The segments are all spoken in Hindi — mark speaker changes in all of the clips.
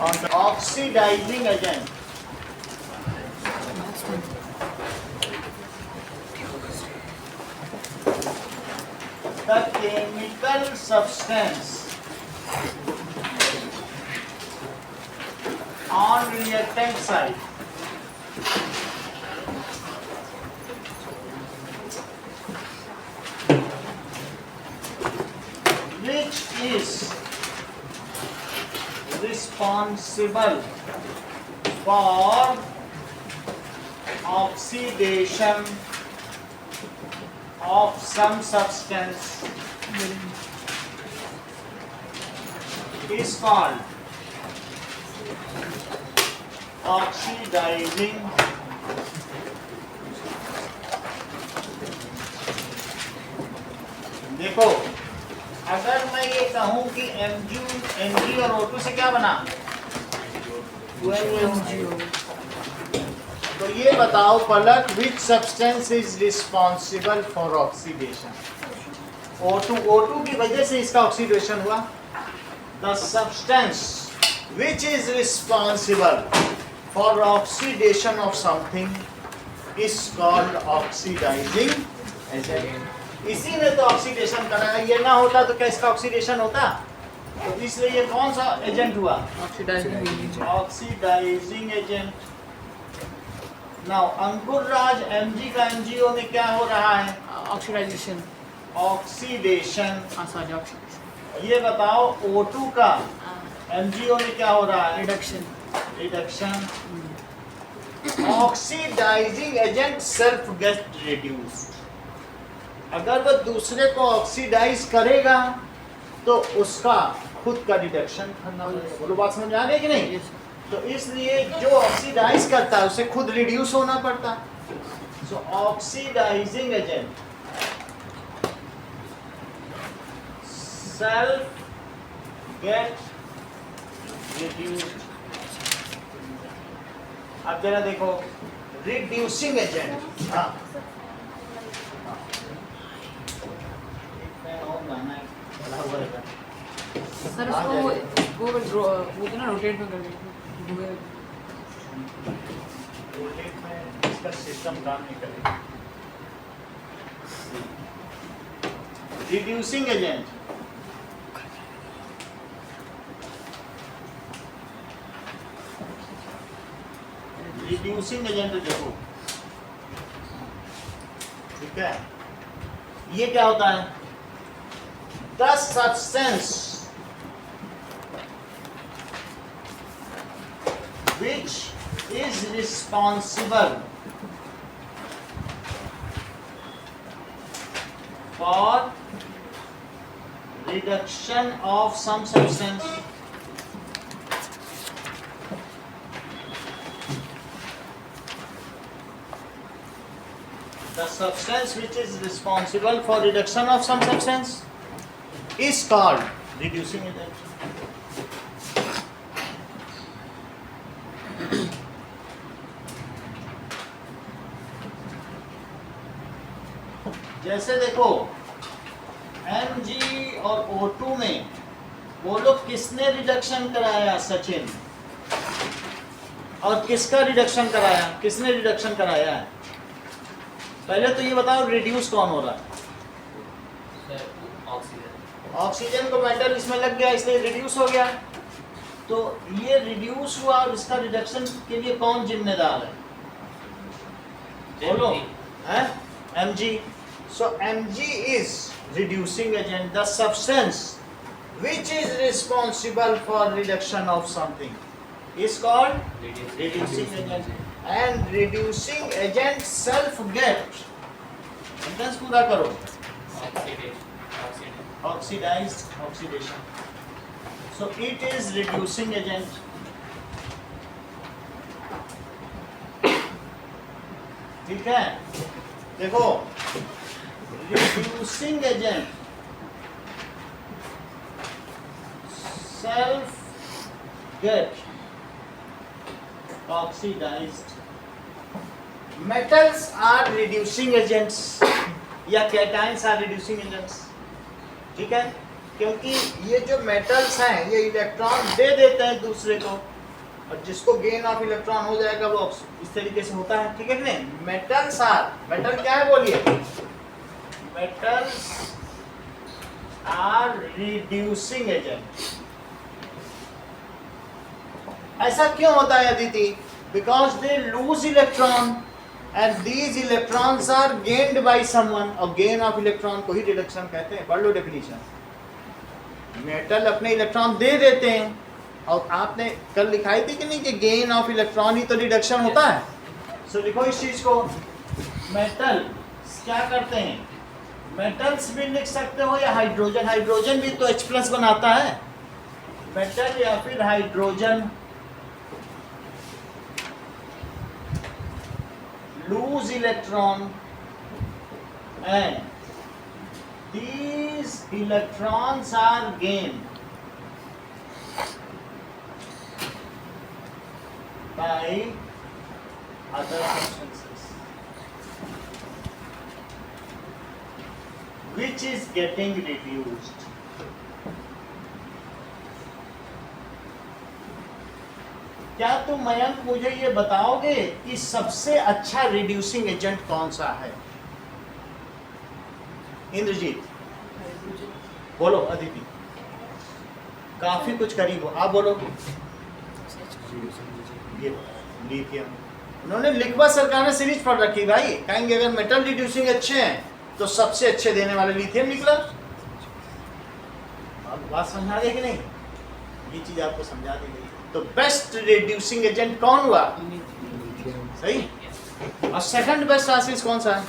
Speaker 1: on the oxidizing agent. The chemical substance on reactant side which is responsible for oxidation of some substance is called oxidizing देखो अगर मैं ये कहूं कि Mg और O2 से क्या बना तो ये बताओ पलक which substance is responsible for oxidation O2 की वजह से इसका ऑक्सीडेशन हुआ the substance which is responsible for oxidation of something is called oxidizing agent इसी ने तो ऑक्सीडेशन कराया ये ना होता तो क्या इसका ऑक्सीडेशन होता तो इसलिए ये कौन सा एजेंट हुआ ऑक्सीडाइजिंग एजेंट नाउ अंकुर राज Mg का MgO में क्या हो रहा है
Speaker 2: ऑक्सीडाइजेशन
Speaker 1: ऑक्सीडेशन ये बताओ O2 का MgO में क्या हो रहा है reduction oxidizing agent self get reduced अगर वो दूसरे को ऑक्सीडाइज करेगा तो उसका खुद का रिडक्शन करना पड़ेगा बोलो बात समझ आ रही है कि नहीं तो इसलिए जो ऑक्सीडाइज करता है उसे खुद रिड्यूस होना पड़ता so oxidising agent self get reduced अब जरा देखो रिड्यूसिंग एजेंट हाँ
Speaker 2: सर उसको वो ना रोटेट में कर देंगे
Speaker 1: रोटेट में इसका सिस्टम काम नहीं करेगा रिड्यूसिंग एजेंट देखो ठीक है ये क्या होता है the substance which is responsible for reduction of some substance the substance which is responsible for reduction of some substance is called reducing agent. जैसे देखो Mg और O2 में वो लोग किसने रिडक्शन कराया सचिन और किसका रिडक्शन कराया किसने रिडक्शन कराया है पहले तो ये बताओ रिड्यूस कौन हो रहा है ऑक्सीजन को मेटल इसमें लग गया इसलिए रिड्यूस हो गया तो ये रिड्यूस हुआ और इसका रिडक्शन के लिए कौन जिम्मेदार है बोलो हैं Mg so Mg is reducing agent the substance which is responsible for reduction of something is called reducing agent and reducing agent self get sentence पूरा करो oxidation so it is reducing agent ठीक है देखो reducing agent self get oxidized metals are reducing agents या cations are reducing agents ठीक है क्योंकि ये जो मेटल्स हैं ये इलेक्ट्रॉन दे देते हैं दूसरे को, और जिसको गेन ऑफ इलेक्ट्रॉन हो जाएगा वो इस तरीके से होता है, ठीक है कि नहीं? मेटल्स आर, मेटल क्या है बोलिए? Metals are reducing agent. ऐसा क्यों होता है Aditi? Because they lose electron and these electrons are gained by someone, और गेन ऑफ इलेक्ट्रॉन को ही रिडक्शन कहते हैं। पढ़ लो डेफिनेशन। मेटल अपने इलेक्ट्रॉन दे देते हैं, और आपने कल लिखाई थी कि नहीं कि गेन ऑफ इलेक्ट्रॉन ही तो रिडक्शन होता है। सो लिखो इस चीज को, मेटल क्या करते हैं? मेटल्स भी लिख सकते हो या हाइड्रोजन, हाइड्रोजन भी तो H+ बनाता है। मेटल या फिर hydrogen lose electron and these electrons are gained by other substances which is getting reduced. क्या तुम मयंक मुझे ये बताओगे कि सबसे अच्छा रिड्यूसिंग एजेंट कौन सा है? इंद्रजीत बोलो, अदिति काफी कुछ करीब हो, आप बोलो। ये लिथियम, उन्होंने लिखवा सरकार ने सीरीज पढ़ रखी भाई, कहेंगे अगर मेटल रिड्यूसिंग अच्छे हैं तो सबसे अच्छे देने वाले लिथियम निकला। बात समझा गई कि नहीं? ये चीज आपको समझा दी गई। तो बेस्ट रिड्यूसिंग एजेंट कौन हुआ? सही। और सेकंड बेस्ट आसिस कौन सा है?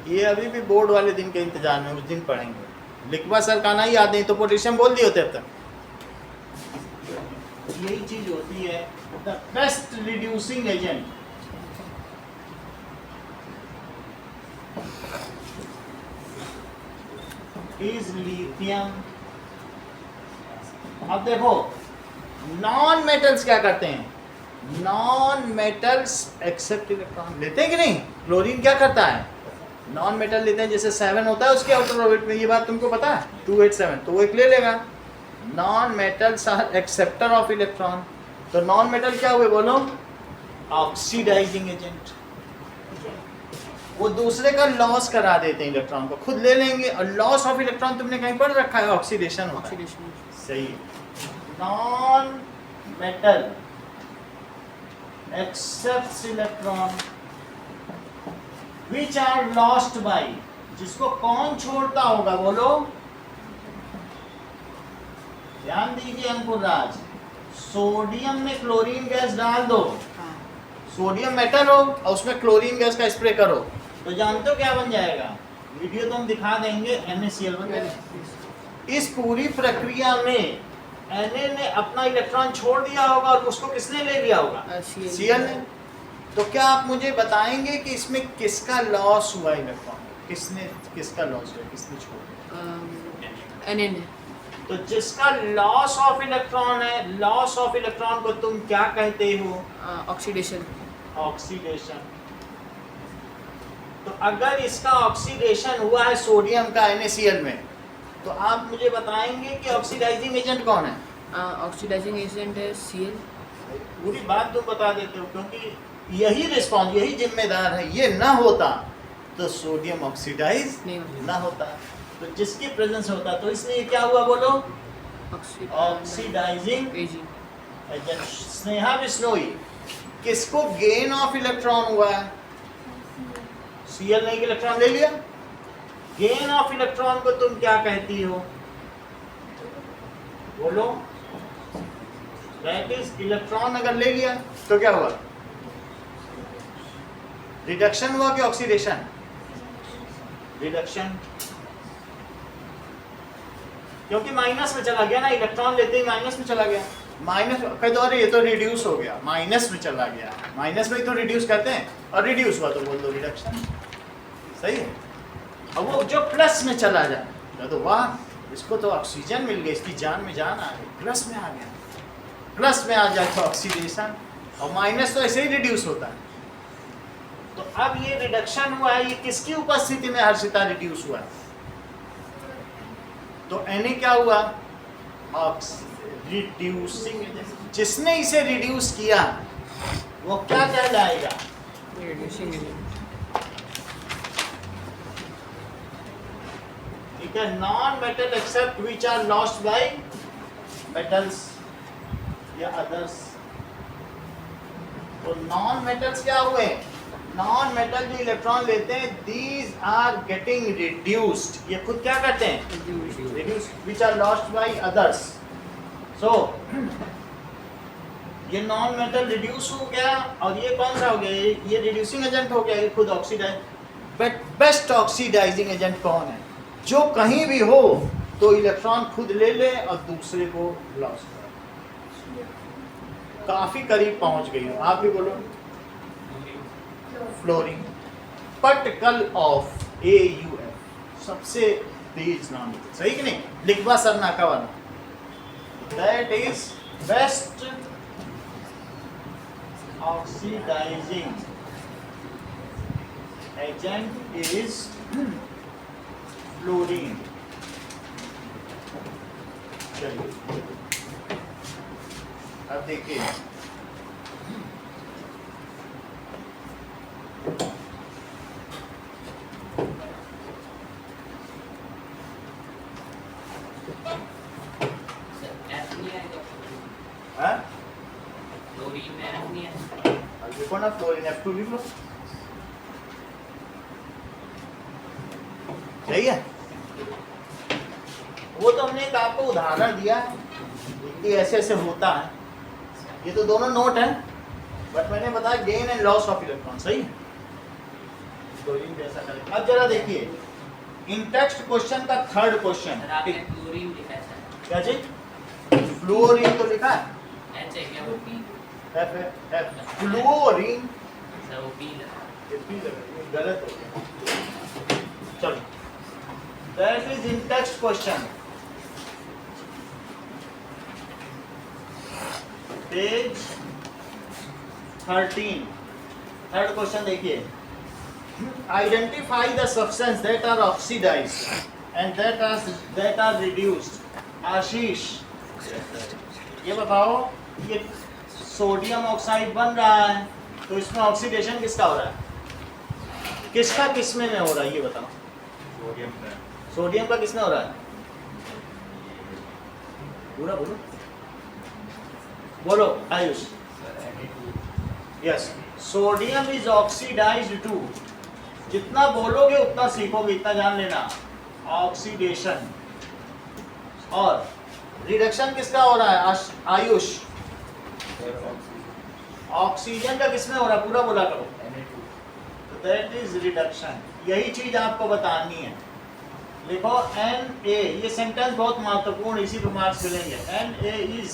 Speaker 1: ये अभी भी बोर्ड वाले दिन के इंतजार में, उस दिन पढ़ेंगे। लिखवा सर का ना ही याद नहीं तो पोटेशियम बोल दिए होते अब तक। यही चीज होती है the best reducing agent. Is lithium. अब देखो नॉन मेटल्स क्या करते हैं? नॉन मेटल्स एक्सेप्ट इलेक्ट्रॉन लेते हैं कि नहीं? क्लोरीन क्या करता है? नॉन मेटल लेते हैं, जैसे 7 होता है उसके आउटर ऑर्बिट में, ये बात तुमको पता है? 287 तो वो एक ले लेगा। Non metals are acceptor of electron. तो नॉन मेटल क्या हुए बोलो? Oxidizing agent. वो दूसरे का लॉस करा देते हैं, इलेक्ट्रॉन को खुद ले लेंगे, और लॉस ऑफ इलेक्ट्रॉन तुमने कहीं पढ़ रखा है? ऑक्सीडेशन होता है। सही। Non metal accepts electron which are lost by, जिसको कौन छोड़ता होगा बोलो? ध्यान दीजिए अंकुर राज, सोडियम में क्लोरीन गैस डाल दो, सोडियम मेटल हो और उसमें क्लोरीन गैस का स्प्रे करो, तो जानते हो क्या बन जाएगा? वीडियो तो हम दिखा देंगे, NaCl बन जाएगा। इस पूरी प्रक्रिया में Na ने अपना इलेक्ट्रॉन छोड़ दिया होगा और उसको किसने ले लिया होगा? Cl ने। तो क्या आप मुझे बताएंगे कि इसमें किसका लॉस हुआ इलेक्ट्रॉन? किसका लॉस हुआ, किसने छोड़ दिया?
Speaker 2: Na।
Speaker 1: तो जिसका लॉस ऑफ इलेक्ट्रॉन है, लॉस ऑफ इलेक्ट्रॉन को तुम क्या कहते हो?
Speaker 2: ऑक्सीडेशन।
Speaker 1: ऑक्सीडेशन। तो अगर इसका ऑक्सीडेशन हुआ है सोडियम का NaCl में, तो आप मुझे बताएंगे कि ऑक्सीडाइजिंग एजेंट कौन है?
Speaker 2: ऑक्सीडाइजिंग एजेंट है Cl।
Speaker 1: पूरी बात तुम बता देते हो, क्योंकि यही रिस्पॉन्स, यही जिम्मेदार है। ये ना होता तो सोडियम ऑक्सीडाइज ना होता, तो जिसकी प्रेजेंस होता, तो इसलिए क्या हुआ बोलो? Oxidizing agent. स्नेहा बिश्नोई, किसको गेन ऑफ इलेक्ट्रॉन हुआ है? Cl ने इलेक्ट्रॉन ले लिया। गेन ऑफ इलेक्ट्रॉन को तुम क्या कहती हो बोलो? दैट इज इलेक्ट्रॉन अगर ले लिया तो क्या हुआ? रिडक्शन हुआ कि ऑक्सीडेशन? रिडक्शन, क्योंकि माइनस में चला गया ना, इलेक्ट्रॉन लेते ही माइनस में चला गया। माइनस कह दो अरे ये तो रिड्यूस हो गया, माइनस में चला गया। माइनस में ही तो रिड्यूस करते हैं, और रिड्यूस हुआ तो बोल दो रिडक्शन। सही है। और वो जो प्लस में चला जाए तो वाह इसको तो ऑक्सीजन मिल गई, इसकी जान में जान आ गई, प्लस में आ गया। प्लस में आ जाए तो ऑक्सीडेशन, और माइनस तो ऐसे ही रिड्यूस होता है। तो अब ये रिडक्शन हुआ है, ये किसकी उपस्थिति में हर्षिता रिड्यूस हुआ है? तो Na क्या हुआ, रिड्यूसिंग एजेंट। जिसने इसे रिड्यूस किया वो क्या कहलाएगा,
Speaker 2: reducing agent.
Speaker 1: ठीक है। Non metal except which are lost by metals या अदर्स। तो नॉन मेटल्स क्या हुए, नॉन मेटल जो इलेक्ट्रॉन लेते हैं, दीज आर गेटिंग रिड्यूस्ड, ये खुद क्या करते हैं, reduce, which are lost by others. So ये नॉन मेटल रिड्यूस हो गया, और ये कौन सा हो गया, ये रिड्यूसिंग एजेंट हो गया, ये खुद oxidize. But best oxidizing agent कौन है, जो कहीं भी हो तो इलेक्ट्रॉन खुद ले ले और दूसरे को लॉस करे। काफी करीब पहुंच गई हो, आप भी बोलो, फ्लोरीन। पार्टिकल ऑफ AuF, सबसे तेज नॉन मेटल, सही कि नहीं, लिखवा सर नाका वाला, that is best oxidizing agent is fluorine। चलिए अब देखिए, हाँ लिखो ना, फ्लोरीन F2 लिख लो, सही है। वो तो हमने एक आपको उदाहरण दिया कि ऐसे ऐसे होता है, ये तो दोनों नोट हैं, बट मैंने बताया gain and loss of electron, सही है। फ्लोरीन जैसा करें। अब जरा देखिए इन टेक्स्ट क्वेश्चन का थर्ड क्वेश्चन, क्या जी, फ्लोरीन तो लिखा है, फ्लोरीन गलत हो गया, चलो that is in text question, page 13, third question देखिए, identify the substance that are oxidised and that are reduced. Ashish ये बताओ, ये सोडियम ऑक्साइड बन रहा है, तो इसमें ऑक्सीडेशन किसका हो रहा है, किसका किसमें में हो रहा है, ये बताओ। सोडियम का किसमें हो रहा है, पूरा बोलो, बोलो Ayush. Yes, sodium is oxidized to, जितना बोलोगे उतना सीखोगे, इतना जान लेना, ऑक्सीडेशन। और रिडक्शन किसका हो रहा है आयुष, ऑक्सीजन का किसमें हो रहा है, पूरा बोला करो, तो दैट इज रिडक्शन। यही चीज आपको बतानी है, लिखो Na, ये सेंटेंस बहुत महत्वपूर्ण, इसी पे मार्क्स मिलेंगे। Na इज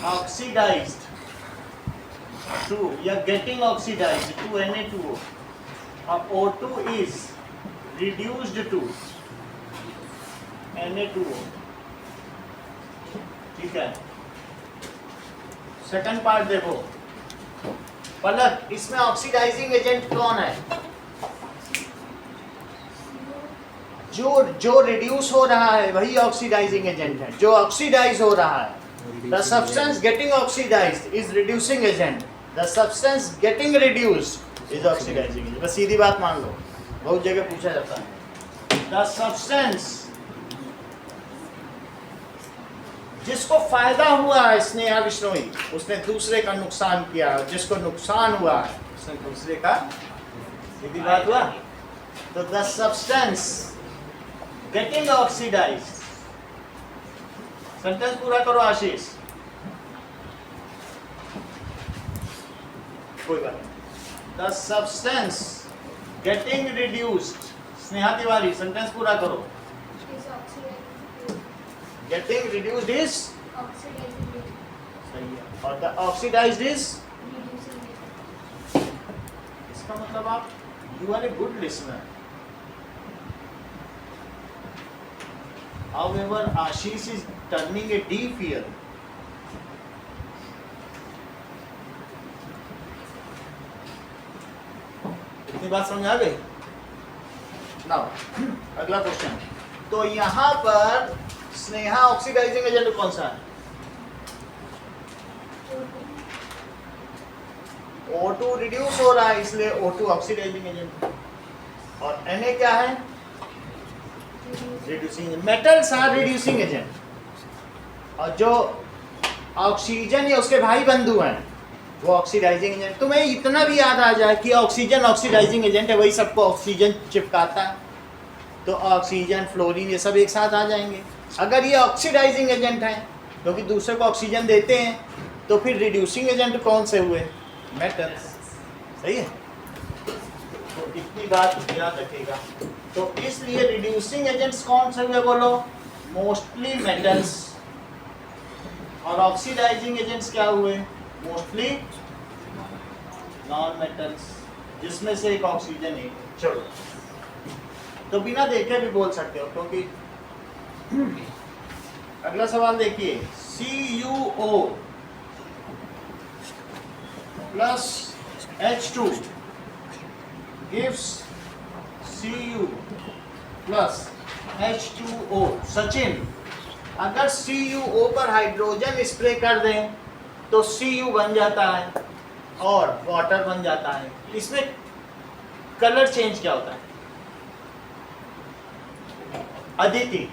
Speaker 1: ऑक्सीडाइज्ड टू या गेटिंग ऑक्सीडाइज्ड टू Na2O, और O2 is reduced to Na2O, ठीक है। सेकंड पार्ट देखो, पलक इसमें ऑक्सीडाइजिंग एजेंट कौन है, जो रिड्यूस हो रहा है वही ऑक्सीडाइजिंग एजेंट है, जो ऑक्सीडाइज हो रहा है। The substance getting oxidized is reducing agent, the substance getting reduced is oxidizing agent. बस सीधी बात मान लो, बहुत जगह पूछा जाता है। द सब्सटेंस जिसको फायदा हुआ है स्नेहा विश्नोई, उसने दूसरे का नुकसान किया, जिसको नुकसान हुआ है उसने दूसरे का, सीधी बात हुआ। तो the substance getting oxidized, sentence पूरा करो आशीष, कोई बात नहीं। The substance getting reduced, Sneha Tiwari sentence पूरा करो, getting reduced is सही है, और the oxidized is इसका मतलब आप you are a good listener। However, Ashish is turning a deaf ear। इतनी बात समझ आ गई। नाउ अगला क्वेश्चन, तो यहाँ पर स्नेहा ऑक्सीडाइजिंग एजेंट कौन सा है? O2 रिड्यूस हो रहा है इसलिए O2 ऑक्सीडाइजिंग एजेंट। और Na क्या है? Reducing. Metals are reducing agent और जो ऑक्सीजन या उसके भाई बंधु हैं वो ऑक्सीडाइजिंग एजेंट। तुम्हें इतना भी याद आ जाए कि ऑक्सीजन ऑक्सीडाइजिंग एजेंट है, वही सबको ऑक्सीजन चिपकाता है, तो ऑक्सीजन फ्लोरीन ये सब एक साथ आ जाएंगे। अगर ये ऑक्सीडाइजिंग एजेंट है क्योंकि दूसरे को ऑक्सीजन देते हैं, तो फिर रिड्यूसिंग एजेंट कौन से हुए? मेटल्स। सही है, तो इतनी बात याद रखिएगा। तो इसलिए रिड्यूसिंग एजेंट्स कौन से हुए बोलो? Mostly metals. और ऑक्सीडाइजिंग एजेंट्स क्या हुए? मोस्टली नॉन मेटल्स, जिसमें से एक ऑक्सीजन है। चलो, तो बिना देखे भी बोल सकते हो क्योंकि अगला सवाल देखिए, CuO plus H2 gives Cu plus H2O। Sachin, अगर CuO पर हाइड्रोजन स्प्रे कर दें तो Cu बन जाता है और वाटर बन जाता है। इसमें कलर चेंज क्या होता है? अदिति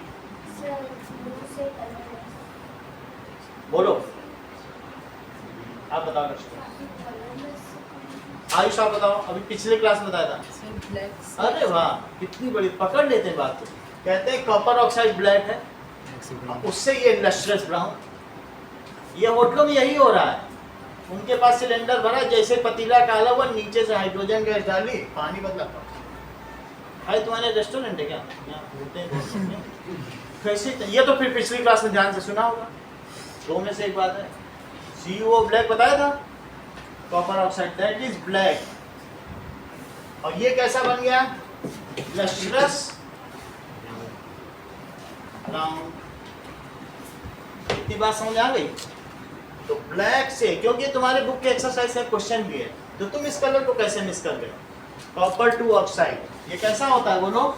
Speaker 1: बोलो, आप बताओ। आयुष आप बताओ, अभी पिछले क्लास में बताया था। अरे वाह, कितनी बड़ी पकड़ लेते हैं बात। तो कहते हैं कॉपर ऑक्साइड ब्लैक है, उससे ये लस्ट्रस ब्राउन। ये होटलों में यही हो रहा है, उनके पास सिलेंडर भरा, जैसे पतीला काला हुआ, नीचे से हाइड्रोजन गैस डाली, पानी बदला। भाई तुम्हारे रेस्टोरेंट है क्या? कैसे? ये तो फिर पिछली क्लास में ध्यान से सुना होगा। दो में से एक बात है। CuO ब्लैक बताया था, copper oxide that is black. और ये कैसा बन गया? Lustrous brown. इतनी बात समझ आ गई? तो ब्लैक से, क्योंकि तुम्हारे बुक के एक्सरसाइज से क्वेश्चन भी है, तो तुम इस कलर को कैसे मिस कर गए? कॉपर टू ऑक्साइड, ये कैसा होता है बोलो?